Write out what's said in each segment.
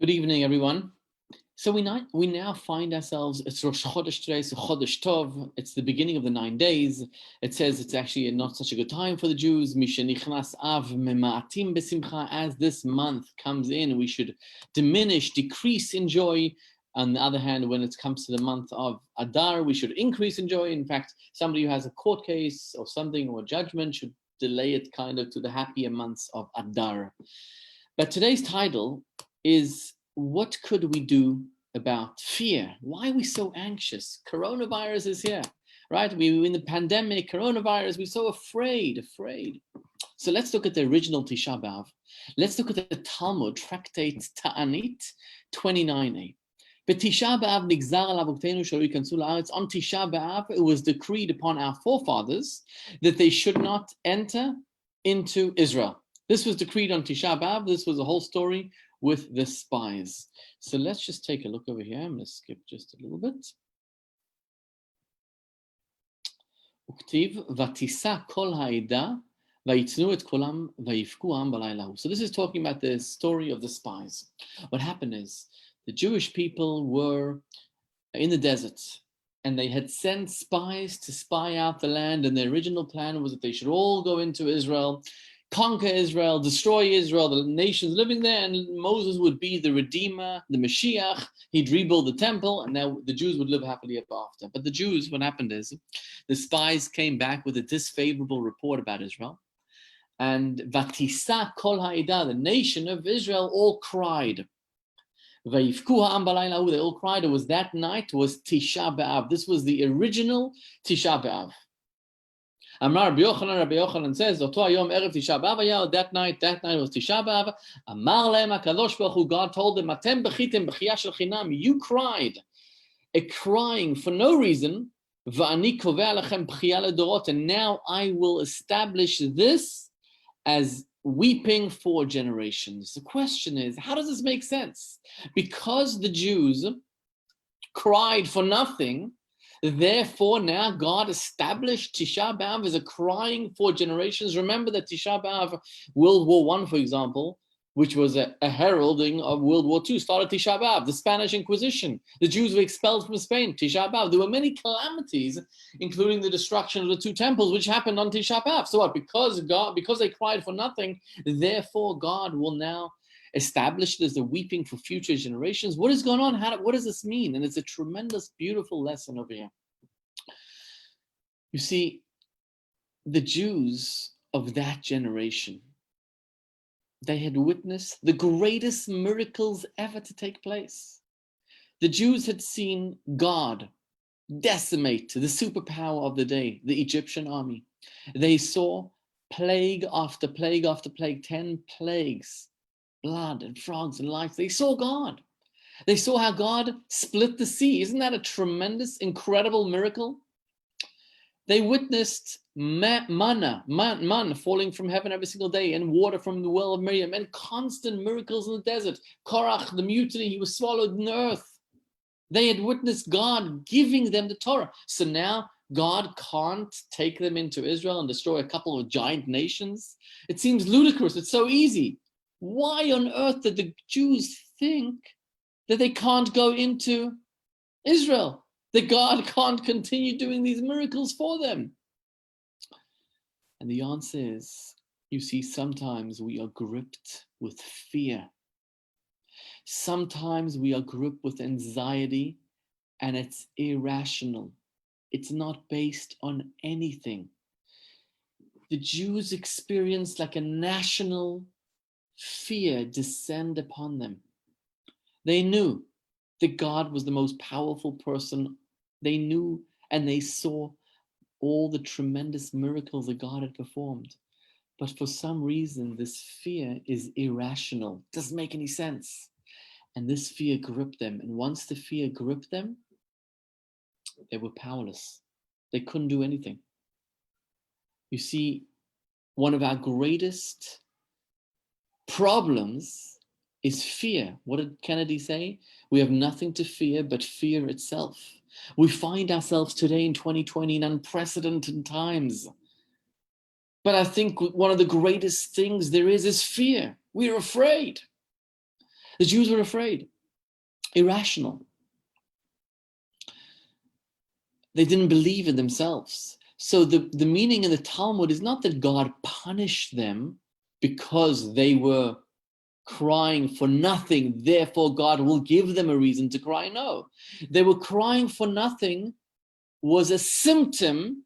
Good evening, everyone. So we now find ourselves, it's Rosh Chodesh today, so Chodesh Tov, it's the beginning of the 9 days. It says it's actually not such a good time for the Jews. Mishenichnas Av mema'atim besimcha, as this month comes in, we should diminish, decrease in joy. On the other hand, when it comes to the month of Adar, we should increase in joy. In fact, somebody who has a court case or something or judgment should delay it kind of to the happier months of Adar. But today's title is, what could we do about fear? Why are we so anxious? Coronavirus is here, right? We in the pandemic, coronavirus, we're so afraid. So let's look at the original Tisha Bea'v. Let's look at the Talmud, Tractate Ta'anit 29a. But Tisha Bea'v nigzar al avotenu shelo yikansu la'aretz. On Tisha Bea'v, it was decreed upon our forefathers that they should not enter into Israel. This was decreed on Tisha Bea'v. This was a whole story with the spies. So let's just take a look over here. I'm going to skip just a little bit. Uktiv vatisa kol ha'ida vayitnu et kolam vayifku am balaylahu. So this is talking about the story of the spies. What happened is the Jewish people were in the desert and they had sent spies to spy out the land, and the original plan was that they should all go into Israel, conquer Israel, destroy Israel, the nations living there, and Moses would be the Redeemer, the Mashiach. He'd rebuild the temple, and now the Jews would live happily ever after. But the Jews, what happened is, the spies came back with a disfavorable report about Israel, and Vatisa kol ha'ida, the nation of Israel, all cried. Vayifku ha'am balaylahu, they all cried. It was that night, was Tisha Bea'v. This was the original Tisha Bea'v. Amar Rabbi Yochanan says, Oto hayom erev Tisha Bea'v hayah, that night was Tisha Bea'v. Amar lehem HaKadosh Baruch Hu, God told them, Atem bechitem b'chiyah shel chinam, you cried, a crying for no reason, va'ani koveh lechem b'chiyah ledorot, and now I will establish this as weeping for generations. The question is, how does this make sense? Because the Jews cried for nothing, therefore, now God established Tisha Bea'v as a crying for generations. Remember that Tisha Bea'v, World War I, for example, which was a heralding of World War II, started Tisha Bea'v, the Spanish Inquisition. The Jews were expelled from Spain, Tisha Bea'v. There were many calamities, including the destruction of the two temples, which happened on Tisha Bea'v. So what? Because they cried for nothing, therefore God will now establish it as the weeping for future generations. What is going on? What does this mean? And it's a tremendous, beautiful lesson over here. You see, the Jews of that generation, they had witnessed the greatest miracles ever to take place. The Jews had seen God decimate the superpower of the day, the Egyptian army. They saw plague after plague after plague, 10 plagues, blood and frogs and lice. They saw God. They saw how God split the sea. Isn't that a tremendous, incredible miracle? They witnessed manna falling from heaven every single day, and water from the well of Miriam, and constant miracles in the desert. Korach, the mutiny, he was swallowed in earth. They had witnessed God giving them the Torah. So now God can't take them into Israel and destroy a couple of giant nations. It seems ludicrous. It's so easy. Why on earth did the Jews think that they can't go into Israel? That God can't continue doing these miracles for them? And the answer is, you see, sometimes we are gripped with fear. Sometimes we are gripped with anxiety, and it's irrational. It's not based on anything. The Jews experienced like a national fear descend upon them. They knew that God was the most powerful person. They knew and they saw all the tremendous miracles that God had performed. But for some reason, this fear is irrational. It doesn't make any sense. And this fear gripped them. And once the fear gripped them, they were powerless. They couldn't do anything. You see, one of our greatest problems is fear. What did Kennedy say? We have nothing to fear but fear itself. We find ourselves today in 2020 in unprecedented times. But I think one of the greatest things there is fear. We're afraid. The Jews were afraid, irrational. They didn't believe in themselves. So the meaning in the Talmud is not that God punished them because they were crying for nothing, therefore God will give them a reason to cry. No, they were crying for nothing was a symptom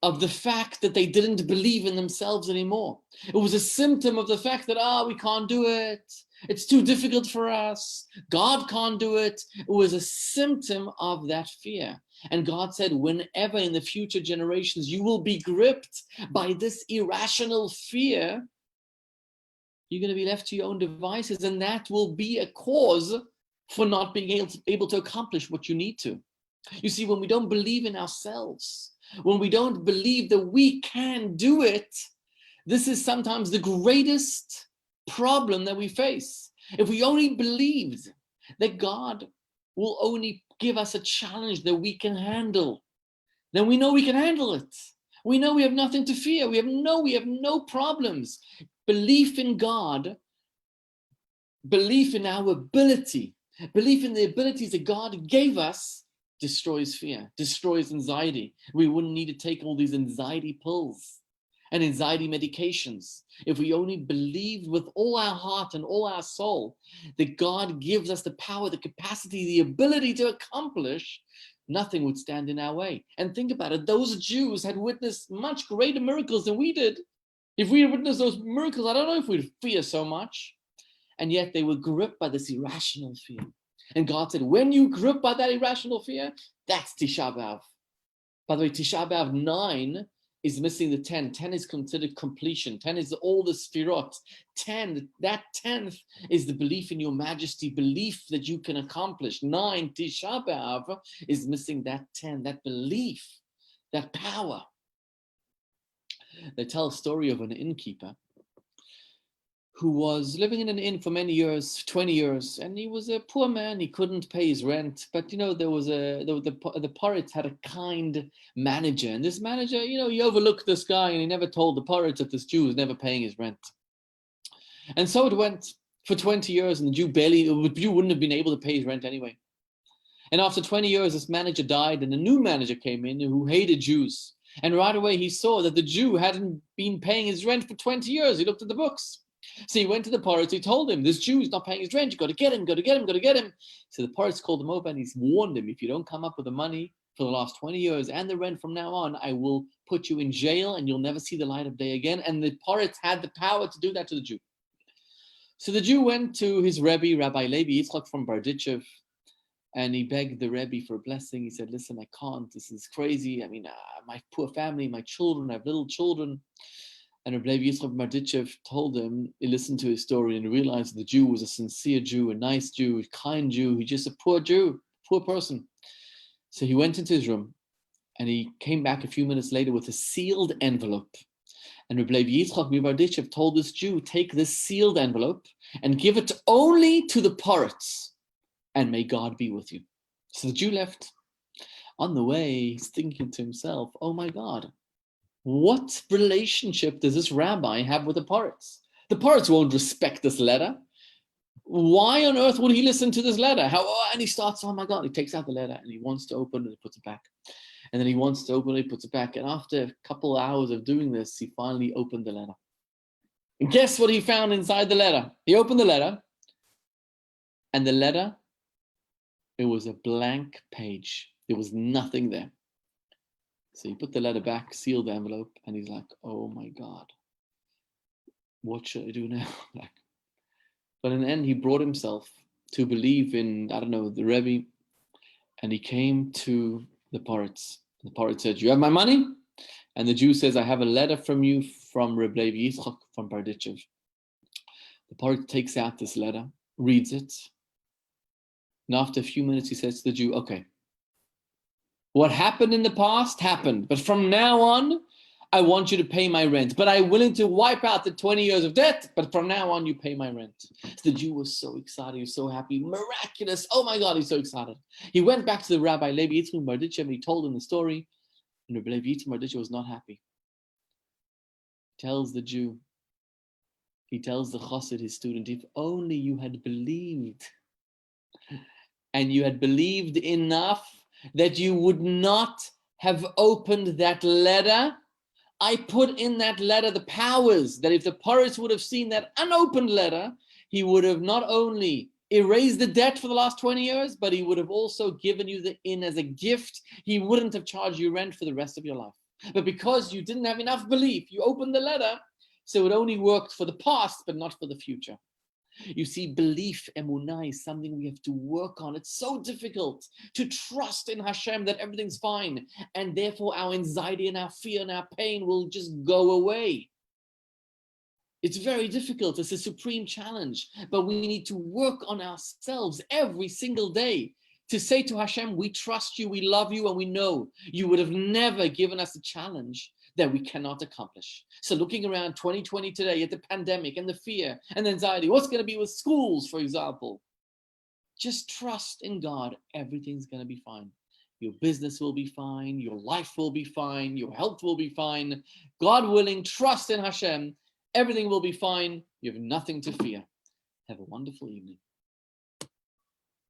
of the fact that they didn't believe in themselves anymore. It was a symptom of the fact that, we can't do it. It's too difficult for us. God can't do it. It was a symptom of that fear. And God said, whenever in the future generations you will be gripped by this irrational fear, you're going to be left to your own devices, and that will be a cause for not being able to accomplish what you need to. You see, when we don't believe in ourselves, when we don't believe that we can do it, this is sometimes the greatest problem that we face. If we only believed that God will only give us a challenge that we can handle, then we know we can handle it. We know we have nothing to fear. We have no problems. Belief in God, belief in our ability, belief in the abilities that God gave us destroys fear, destroys anxiety. We wouldn't need to take all these anxiety pills and anxiety medications if we only believed with all our heart and all our soul that God gives us the power, the capacity, the ability to accomplish. Nothing would stand in our way. And think about it, those Jews had witnessed much greater miracles than we did. If we had witnessed those miracles, I don't know if we'd fear so much. And yet they were gripped by this irrational fear. And God said, when you grip by that irrational fear, that's Tisha Bea'v. By the way, Tisha Bea'v 9 is missing the 10. 10 is considered completion. 10 is all the sfirot. 10, that 10th is the belief in your majesty, belief that you can accomplish. 9, Tisha Bea'v, is missing that 10, that belief, that power. They tell a story of an innkeeper who was living in an inn for many years, 20 years, and he was a poor man. He couldn't pay his rent, but the Poritz had a kind manager, and this manager, he overlooked this guy, and he never told the Poritz that this Jew was never paying his rent. And so it went for 20 years, and the Jew wouldn't have been able to pay his rent anyway. And after 20 years, this manager died, and a new manager came in who hated Jews. And right away, he saw that the Jew hadn't been paying his rent for 20 years. He looked at the books. So he went to the Poritz, he told him, this Jew is not paying his rent, you got to get him, got to get him, got to get him. So the Poritz called him over and he's warned him, if you don't come up with the money for the last 20 years and the rent from now on, I will put you in jail and you'll never see the light of day again. And the Poritz had the power to do that to the Jew. So the Jew went to his Rebbe, Rabbi Levi Yitzchak from Berditchev, and he begged the Rebbe for a blessing. He said, listen, I can't, this is crazy. I mean, my poor family, my children, I have little children. And Rabbi Yitzchak Marditchev told him, he listened to his story and realized the Jew was a sincere Jew, a nice Jew, a kind Jew. He's just a poor Jew, poor person. So he went into his room and he came back a few minutes later with a sealed envelope. And Rabbi Yitzchak Marditchev told this Jew, take this sealed envelope and give it only to the Poritz, and may God be with you. So the Jew left. On the way, he's thinking to himself, oh my God, what relationship does this rabbi have with the Poritz? The Poritz won't respect this letter. Why on earth would he listen to this letter? And he starts, oh my God, he takes out the letter and he wants to open it and puts it back. And then he wants to open it, he puts it back. And after a couple of hours of doing this, he finally opened the letter. And guess what he found inside the letter? He opened the letter, and the letter, it was a blank page. There was nothing there. So he put the letter back, sealed the envelope, and he's like, oh my God, what should I do now? But in the end, he brought himself to believe in, the Rebbe, and he came to the Poritz. The Poritz said, you have my money? And the Jew says, I have a letter from you from Rabbi Yitzchak from Berditchev. The Poritz takes out this letter, reads it, and after a few minutes, he says to the Jew, okay, what happened in the past happened, but from now on, I want you to pay my rent. But I'm willing to wipe out the 20 years of debt, but from now on, you pay my rent. So the Jew was so excited, he was so happy, miraculous. Oh my God, he's so excited. He went back to the Rabbi Levi Yitzchak Marditchev and he told him the story. And Rabbi Levi Yitzchak Marditchev was not happy. He tells the Jew, He tells the chassid, his student, if only you had believed, and you had believed enough that you would not have opened that letter. I put in that letter the powers that if the Paris would have seen that unopened letter, he would have not only erased the debt for the last 20 years, but he would have also given you the inn as a gift. He wouldn't have charged you rent for the rest of your life. But because you didn't have enough belief, you opened the letter, so it only worked for the past, but not for the future. You see, belief, emunah, is something we have to work on. It's so difficult to trust in Hashem that everything's fine, and therefore our anxiety and our fear and our pain will just go away. It's very difficult. It's a supreme challenge, but we need to work on ourselves every single day to say to Hashem, we trust you, we love you, and we know you would have never given us a challenge that we cannot accomplish. So looking around 2020 today at the pandemic and the fear and the anxiety, what's going to be with schools, for example? Just trust in God. Everything's going to be fine. Your business will be fine. Your life will be fine. Your health will be fine. God willing, trust in Hashem. Everything will be fine. You have nothing to fear. Have a wonderful evening.